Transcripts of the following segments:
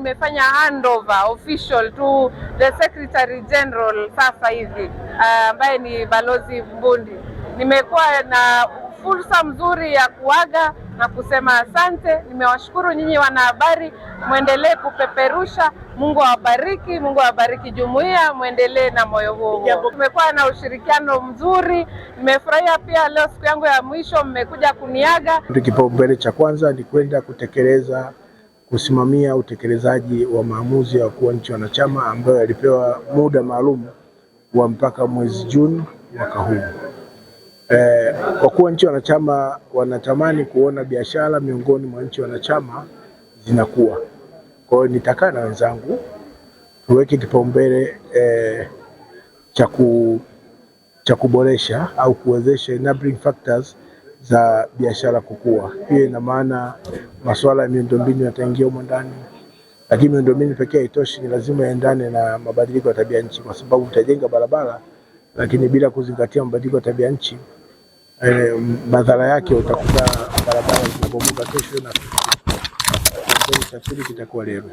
Nimefanya handover official to the Secretary General sasa hivi ambaye ni Balozi Mbundi. Nimekuwa na fursa mzuri ya kuaga na kusema asante. Nimewashukuru nyinyi wanahabari, muendelee kupeperusha. Mungu awabariki, Mungu awabariki jumuiya, muendelee na moyo huo. Tumekuwa na ushirikiano mzuri. Nimefurahia pia leo siku yangu ya mwisho mmekuja kuniaga. Kipaumbele cha kwanza ni kwenda kusimamia utekelezaji wa maamuzi ya wakuu wa nchi wanachama ambayo yalipewa muda maalum wa mpaka mwezi Juni mwaka huu. Wakuu wa nchi wanachama wanatamani kuona biashara miongoni mwa nchi wanachama zinakuwa. Kwa hiyo nitakaa na wenzangu tuweke kipaumbele cha kuboresha au kuwezesha enabling factors za biashara kukua. Hiyo ina maana masuala ya miundombinu yataingia humo ndani, lakini miundombinu pekee haitoshi, ni lazima yaendane na mabadiliko ya tabia nchi, kwa sababu utajenga barabara lakini bila kuzingatia mabadiliko ya tabia nchi, madhara yake utakuta barabara zinabomoka kesho na usafiri kitakuwa leo.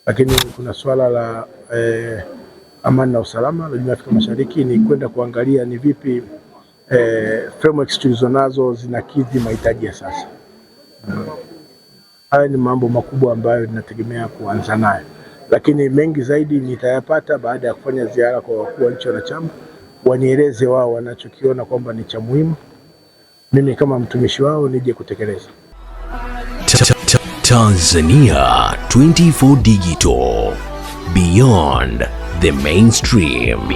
Lakini kuna swala la amani na usalama la Jumuiya ya Afrika Mashariki, ni kwenda kuangalia ni vipi frameworks tulizonazo zinakidhi mahitaji ya sasa. Haya ni mambo makubwa ambayo ninategemea kuanza nayo, lakini mengi zaidi nitayapata baada ya kufanya ziara kwa wakuu wa nchi wanachama, wanieleze wao wanachokiona kwamba ni cha muhimu, mimi kama mtumishi wao nije kutekeleza. Tanzania 24 Digital, beyond the mainstream.